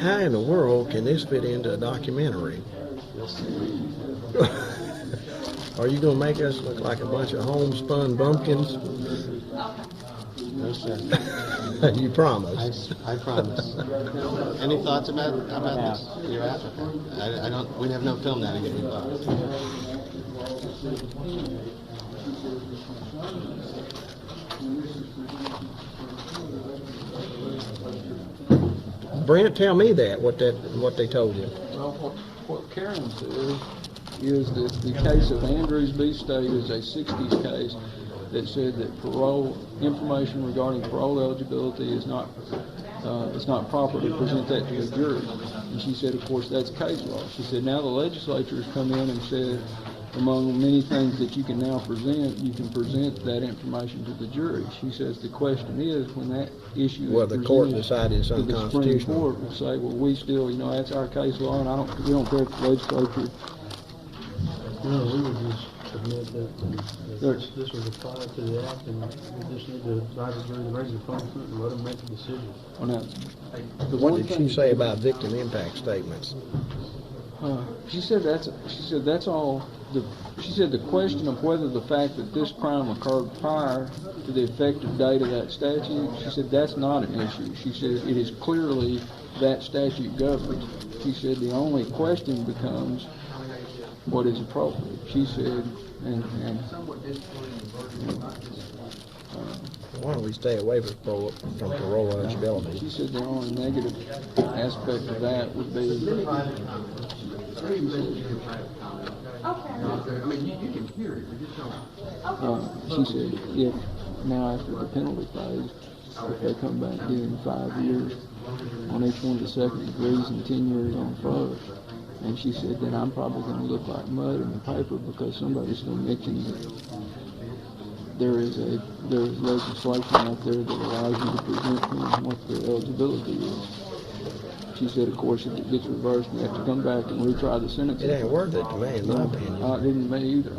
How in the world can this fit into a documentary? Are you going to make us look like a bunch of homespun bumpkins? No, sir. You promise. I promise. Any thoughts about this? You're out. I don't. We have no film now to get any thoughts. Brent, tell me what they told you. Well, what Karen says is that the case of Andrews B. State is a 60s case that said that parole information regarding parole eligibility is not it's not proper to present that to a jury. And she said, of course, that's case law. She said, now the legislature has come in and said, among many things that you can now present, you can present that information to the jury. She says the question is, when that issue is the court decided it's to the Supreme Court will say, well, we still, that's our case law, and we don't care if the legislature. No, we would just submit that this was applied to the act, and we just need to advise the jury to raise the function and let them make the decision. Well, now, what did she say about victim impact statements? She said that's all. She said the question of whether the fact that this crime occurred prior to the effective date of that statute, she said that's not an issue. She said it is clearly that statute governs. She said the only question becomes what is appropriate. She said, why don't we stay away from parole eligibility? She said the only negative aspect of that would be. She said if now after the penalty phase, if they come back giving 5 years on each one of the second degrees and 10 years on first, and she said then I'm probably going to look like mud in the paper because somebody's going to mention that there is legislation out there that allows you to present them what their eligibility is. She said, of course, if it gets reversed, we have to come back and retry the sentence. It ain't worth it to me, in my opinion. It didn't me either.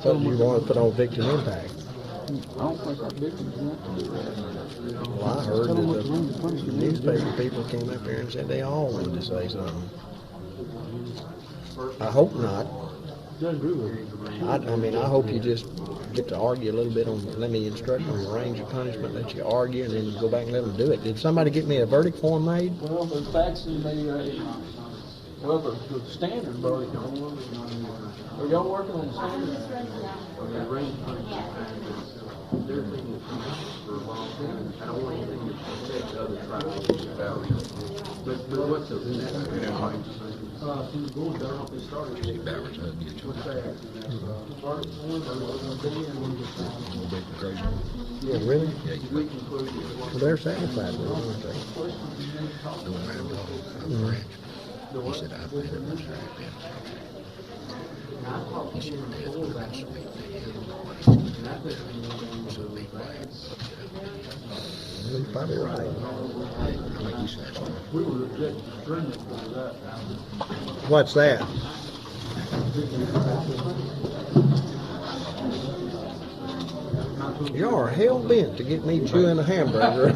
So you want to put on victim impact? I don't think our victims want to do that. Well, I heard that the newspaper people came up here and said they all wanted to say something. I hope not. I hope you just get to argue a little bit on, let me instruct on the range of punishment, let you argue, and then go back and let them do it. Did somebody get me a verdict form made? Well, the faxing me the standard verdict. Are y'all working on the standard? But what's the Yeah, really? Well, they're satisfied with it, aren't they? He said, I've been in a Missouri pen. He said, Dad, we're going to sweep so be quiet. You're probably right. I mean, he's satisfied. What's that? You are hell bent to get me chewing a hamburger.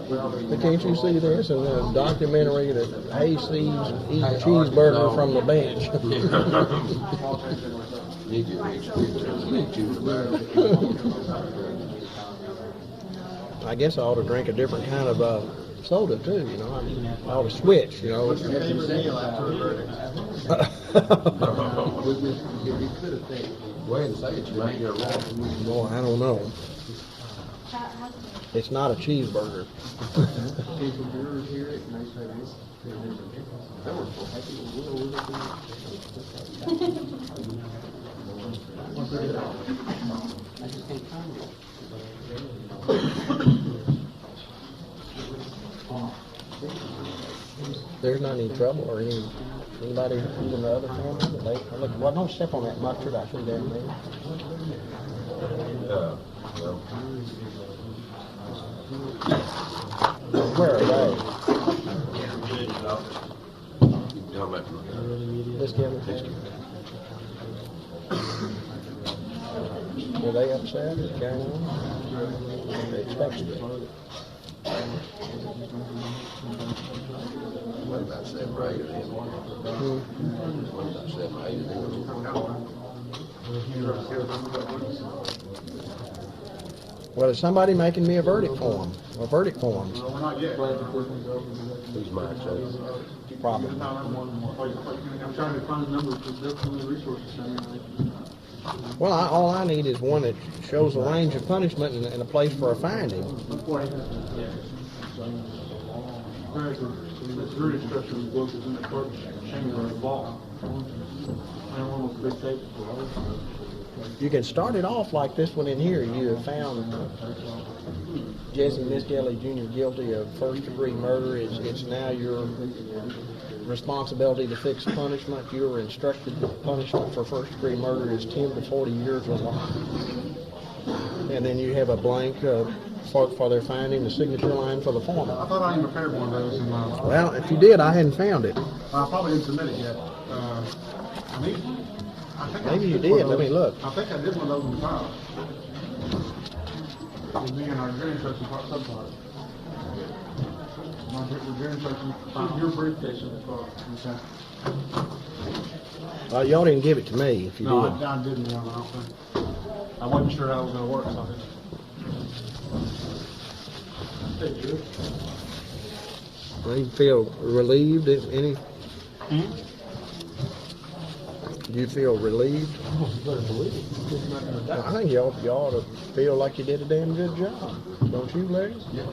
But can't you see this in a documentary that Hayes eats a cheeseburger from the bench? I guess I ought to drink a different kind of soda too, I ought to switch, What's your favorite meal after the verdict? Go ahead and say it. You might get it wrong. Boy, I don't know. It's not a cheeseburger. There's not any trouble or anybody in the other family. Well, don't step on that mustard. I see there. Where are they? Let's get them. Were they upset or carrying on? They expected it. What about 7 or 8 of them? What about 7 or 8 of them? Well, is somebody making me a verdict form? Or verdict forms? Who's my choice? Probably. I'm trying to find numbers for the resources center. Well, all I need is one that shows a range of punishment and a place for a finding. The jury instruction book is in the court chamber of law. I don't want to big tape. You can start it off like this one in here. You have found Jessie MISSKELLEY Jr. guilty of first-degree murder. It's now your responsibility to fix punishment. You were instructed that punishment for first-degree murder is 10 to 40 years or life. And then you have a blank for their finding, the signature line for the foreman. I thought I even prepared one of those. Well, if you did, I hadn't found it. I probably didn't submit it yet. Maybe you did. Let me look. I think I did one of those in the file. With me and our jury instruction subpart. My jury instruction file. Your briefcase in the file. Well, y'all didn't give it to me if you No, did. I didn't. I don't think. I wasn't sure how it was going to work, so. Do you feel relieved? If any? Do you feel relieved? Oh, you better believe it. I think you ought to feel like you did a damn good job. Don't you, Larry? Yeah.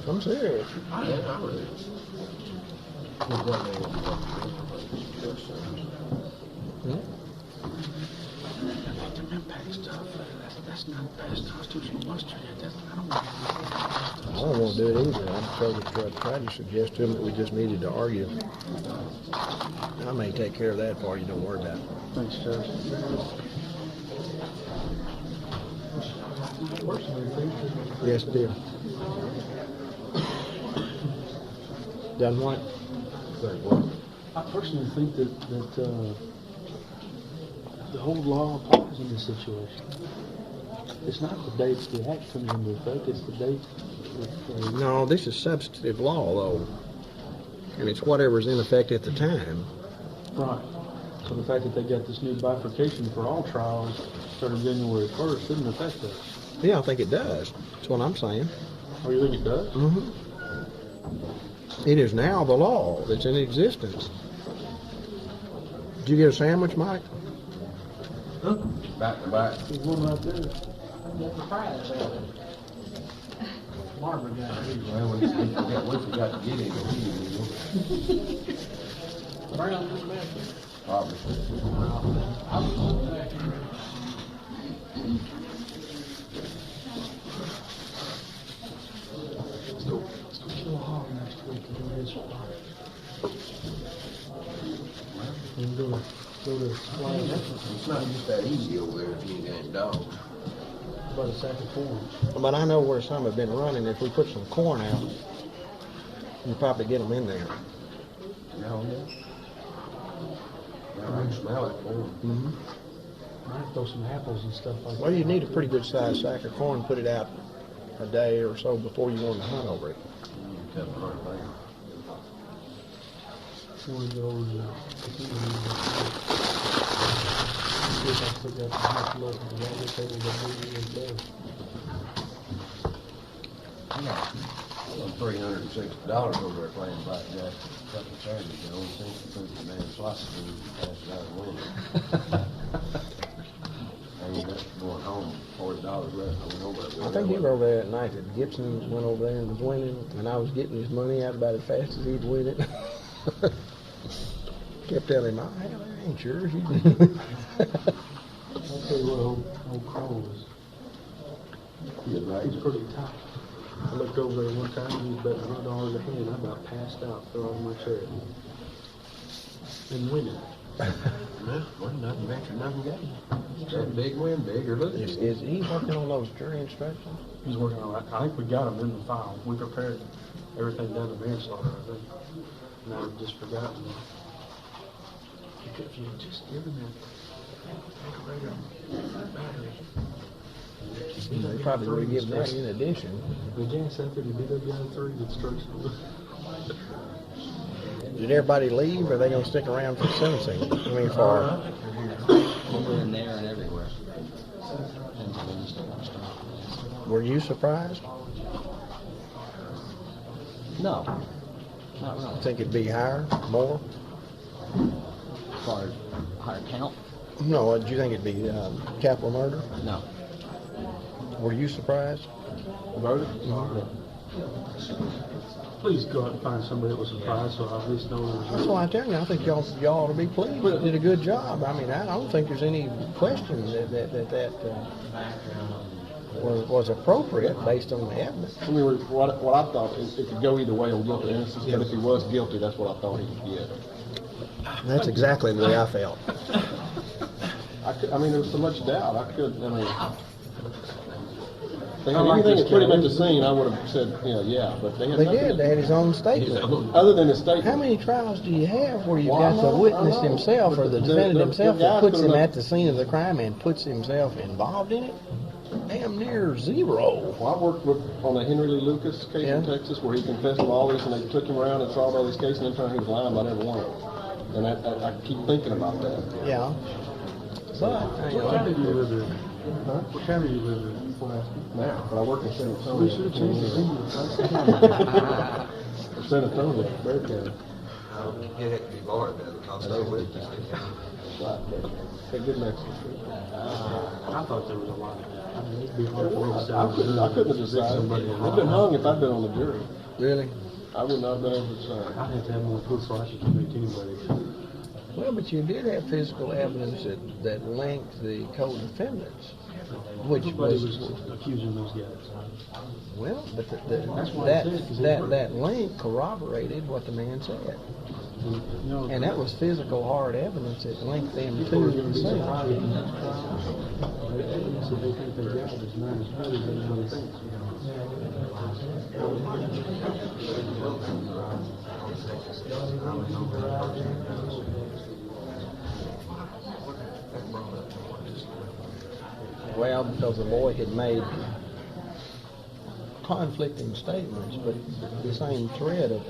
I'm serious. Yeah, I would. That's not best constitutional muster yet. I don't want to do it either. I'm trying to suggest to him that we just needed to argue. I may take care of that for you. Don't worry about it. Thanks, Judge. Yes, dear. Done what? I personally think that the whole law applies in this situation. It's not the date the act comes into effect, it's the date. No, this is substantive law, though. And it's whatever's in effect at the time. Right. So the fact that they got this new bifurcation for all trials starting January 1st didn't affect that. Yeah, I think it does. That's what I'm saying. Oh, you think it does? Mm-hmm. It is now the law that's in existence. Did you get a sandwich, Mike? Huh? Back to back. There's one right there. Marvin got it. Well, we forgot to get him. Brown just left. Probably. Let's go kill a hog next week and do his spot. And go to Squire. It's not just that easy over there if you ain't got any dogs. About a sack of corn. But I know where some have been running. If we put some corn out, you probably get them in there. No, yeah. Yeah, I can smell it. Mm-hmm. Might throw some apples and stuff like that. Well, you need a pretty good sized sack of corn. Put it out a day or so before you want to hunt over it. Tell them right there. You want to go over to see if I still got some much left of the water table that maybe is there. $360 over there playing blackjack. A couple of Saturdays, the only thing to put the damn slots and pass it out of the window. I ended up going home, $40 left. I went over it. I think you were over there at night that Gibson went over there and was winning, and I was getting his money out about as fast as he'd win it. Kept telling him, "Oh, hell, that ain't yours." I'll tell you what, old Crow is. You're right. He's pretty tough. I looked over there one time and he was betting $100 a hand. I about passed out, fell off my chair. And winning. Well, nothing venture, nothing gain. That big win, big or little. Is he working on those jury instructions? He's working on that. I think we got him in the file. We prepared everything down to manslaughter, I think. And I've just forgotten. If you had just given that battery, They probably would have given that in addition. The gas after the BWI-3 destruction. Did everybody leave, or are they going to stick around for sentencing? I mean, for... In there and everywhere. Were you surprised? No. Not really. Think it'd be higher, more? As far as higher count? No, did you think it'd be capital murder? No. Were you surprised? Murder? Please go out and find somebody that was surprised, so I at least know there That's was. why I'm telling you, I think y'all ought to be pleased. You did a good job. I mean, I don't think there's any question that was appropriate based on the evidence. I mean, what I thought is it could go either way on guilt or innocence, but if he was guilty, that's what I thought he would get. That's exactly the way I felt. I mean, there was so much doubt. They had anything that put him at the scene, I would have said, yeah, but they had They nothing. did. They had his own statement. Other than his statement. How many trials do you have where you've Well, got I the know, witness I know. himself or the But defendant the himself guy that puts put him him at up- the scene of the crime and puts himself involved in it? Damn near zero. Well, I worked on the Henry Lee Lucas case in Yeah. Texas where he confessed to all this, and they took him around and solved all these cases, and then turned out he was lying about every one of them. And I keep thinking about that. Yeah. But, What county do you live in? Huh? What county do you live in? Now, but I work in San Antonio. We should have changed the venue. San Antonio, Bear County. You have to be barred there because they're witnesses. Right, they good Mexican food. I thought there was a lot of that. I mean, it'd be hard for me to say. I couldn't have decided. I'd been hung if I'd been on the jury. really? I would not have been able to decide. I'd have to have more proof so I should convict anybody. Well, but you did have physical evidence that linked the co-defendants, which Nobody was, was accusing those guys. well, but That's why I said, 'cause they were- that link corroborated what the man said. You know, And that was physical hard evidence that linked them to people are going the to be scene. surprised in the next trial. The evidence that they think they got is not as good as everybody thinks. Well, because the boy had made conflicting statements, but the same thread of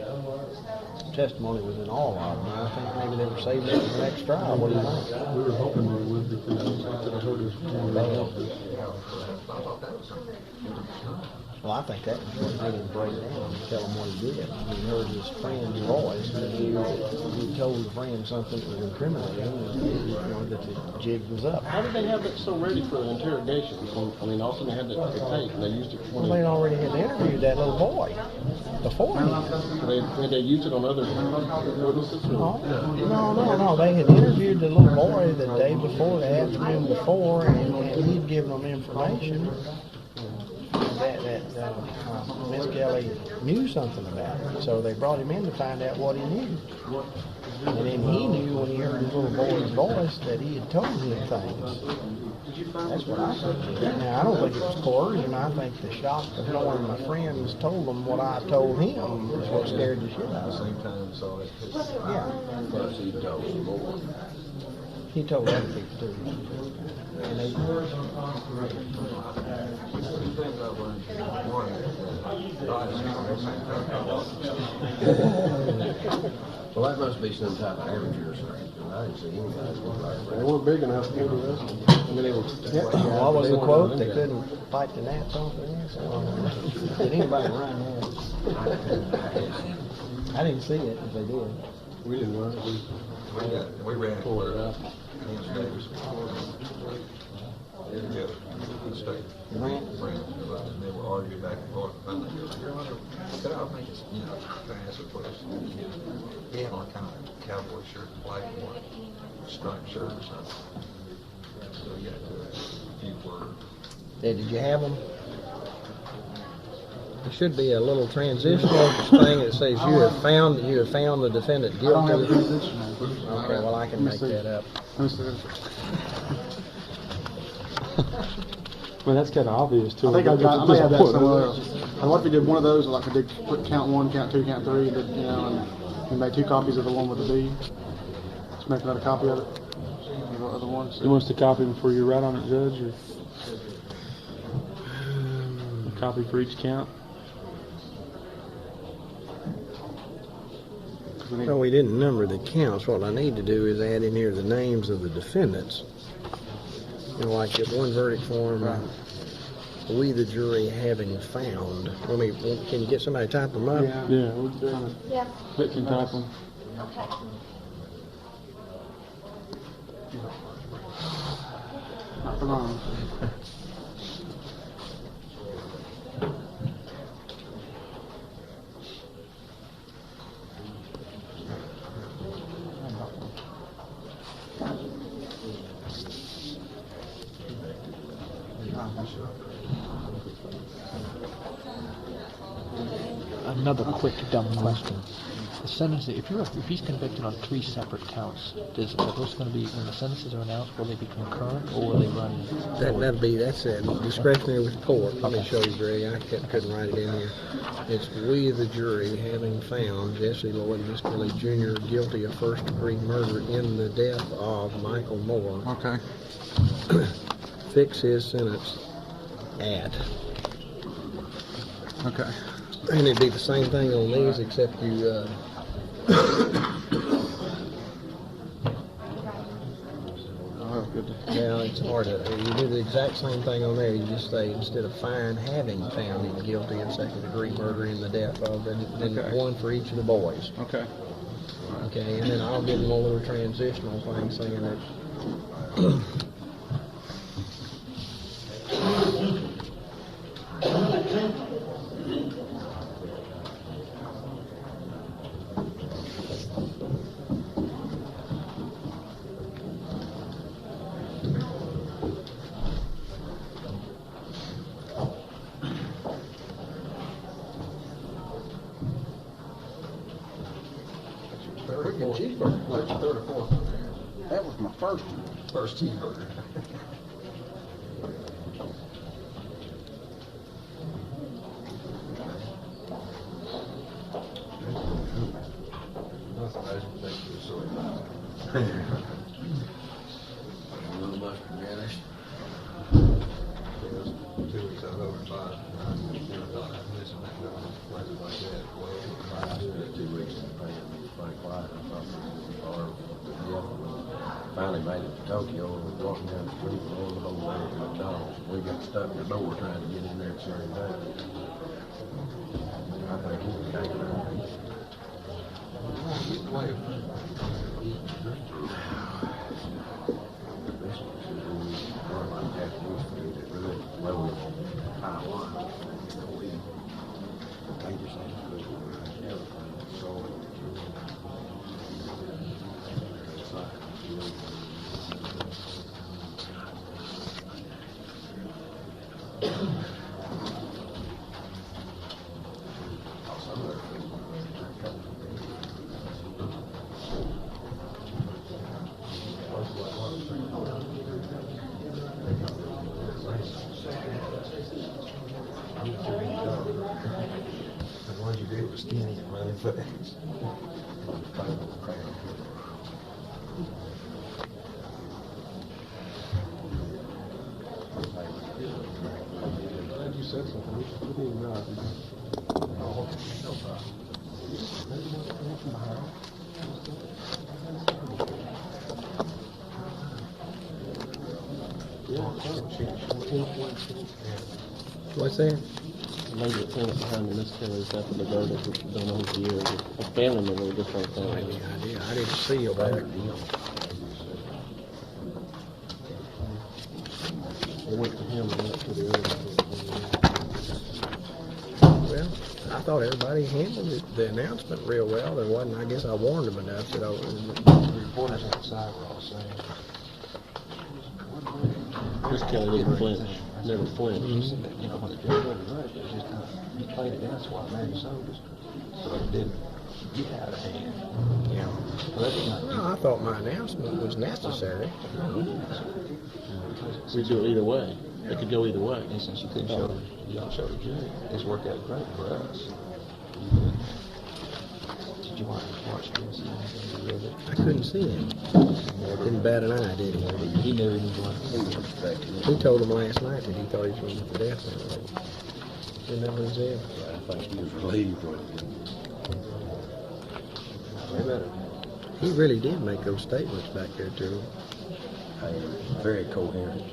testimony was in all of them. And I think maybe they were saving it for the next trial. What do you think? We were hoping they would because after I heard this, Well, I think that made him break down and tell him what he did. He heard his friend's voice and he told the friend something that was incriminating, and you know, that the jig was up. How did they have it so ready for the interrogation? I mean, also they had the tape, and they used it Well, when they'd already had interviewed that little boy beforehand. they used it on other witnesses. Or? No. They had interviewed the little boy the day before, the afternoon before, and he'd given them information that MISSKELLEY knew something about it. So they brought him in to find out what he knew. And then he knew when he heard his little boy's voice that he had told him things. That's what I think. Now, I don't think it was coercion. I think the shock of knowing my friends told him what I told him is what scared the shit out of him. Same time, so it's Yeah. first he told the boy. He told other people too. And they, Well, that must be some type of amateur strength, and I didn't see anybody look like They that. weren't big enough to do this. I mean, they were. what was the quote? They couldn't fight the gnats off their ass. Did anybody run that? I didn't see it if they did. We didn't run. We ran Pulled it out. Hans Davis. Yeah, he stayed. Ran? And they were arguing back and forth. Finally, he goes, Your Honor, could I make it, can I ask a question? He had on kind of a cowboy shirt, black and white, striped shirt or something. So he got to a few words. Yeah, did you have them? There should be a little transitional thing that says you have found the defendant guilty. I don't have a transition. Okay, well I can make that up. Well, that's kind of obvious too. I think I may have that somewhere else. And what if we did one of those, like I did put count 1, count 2, count 3, and did, and we made 2 copies of the one with the B. Let's make another copy of it. Of the other ones. You want us to copy before you write on it, Judge? Or? copy for each count? Well, we didn't number the counts. What I need to do is add in here the names of the defendants. You know, like if one verdict form, we the jury having found. Can you get somebody to type them up? Yeah, we're kind of click and type them. Not for long. Another quick dumb question. The sentence, if he's convicted on 3 separate counts, are those going to be, when the sentences are announced, will they be concurrent or will they run? That's discretionary with the court. Let me show you, Greg. I couldn't write it in here. It's we the jury having found Jessie, Lloyd, MISSKELLEY Jr. guilty of first-degree murder in the death of Michael Moore. Okay. Fix his sentence at. Okay. And it'd be the same thing on these, except you, Oh, good. yeah, it's hard to, you do the exact same thing on there. You just say, instead of find having found him guilty of second-degree murder in the death of, then Okay. one for each of the boys. Okay. Okay, and then I'll give them a little transitional thing saying that Cheeseburger. What's your third or fourth? That was my first one. First cheeseburger. Nothing I didn't think was so nice. A little mustard garnish. 2 weeks out of overtime. Never thought I'd miss that. Places like that. Well, 2 weeks in Japan. Pretty quiet. I thought it was finally made it to Tokyo. We were walking down the street and rolling the whole way to McDonald's. We got stuck in the door trying to get in there at the same time. I think he was hanging around. This was more like Japanese food that really lowered Taiwan. We just had food and everything. So what you do was skinny and running fast. Glad you said something. We didn't realize it. what's that? Maybe the tenant behind the MISSKELLEY's after the verdict, don't know who he is. A family member of different things. I didn't seal that. They went to him and went to the other. Well, I thought everybody handled the announcement real well. There wasn't, I guess I warned them enough that I was. The reporters outside were all saying, MISSKELLEY didn't flinch. Never flinched. you know, when the judge wasn't rushed, it was just kind of, he played it down so I made sodas. So it didn't get out of hand. You know, so that's not. No, I thought my announcement was necessary. We do it either way. It could go either way. And since you couldn't show, you don't show the jury, it's worked out great for us. Did you watch Jessie? I couldn't see him. Didn't bat an eye, did he? He knew he was expecting it. He told him last night that he thought he was going to get the death penalty. Isn't that what he said? I think he was relieved when He really did make those statements back there to him. very coherent.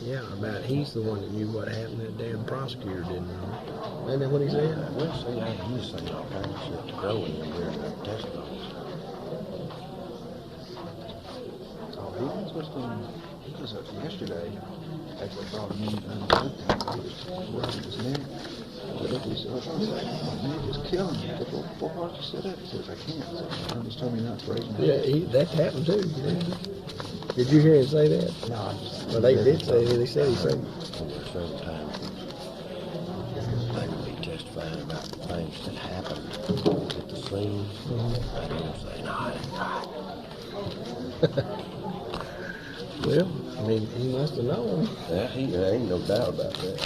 Yeah, about he's the one that knew what happened. That damn prosecutor didn't know. Isn't that what he said? Well, see, he was saying all kinds of shit to grow in him during that testimony. Oh, he was supposed to, because yesterday, after I brought him in, he was rubbing his neck. I looked at himself and said, my neck is killing me. I said, well, why don't you sit up? He says, I can't. I said, Ernest told me not to raise my Yeah, hand. that happened too. Did you hear him say that? No, I just. Well, they did say it. They said he said. Several times they would be testifying about things that happened at the scene. And he would say, no, I didn't try. Well, I mean, he must have known. Yeah, there ain't no doubt about that.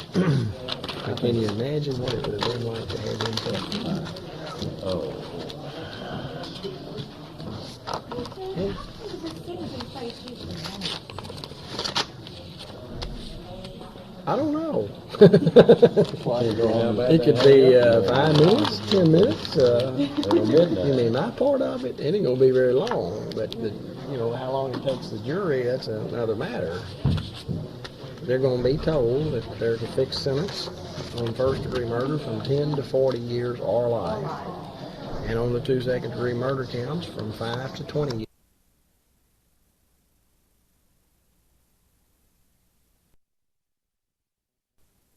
Can you imagine what it would have been like to have him testify? Oh. Hey. I don't know. It could be 5 minutes, 10 minutes. You mean, my part of it, it ain't gonna be very long. But you know how long it takes the jury, that's another matter. They're gonna be told that there's a fixed sentence on first-degree murder from 10 to 40 years or life, and on the 2 second-degree murder counts from 5 to 20 years.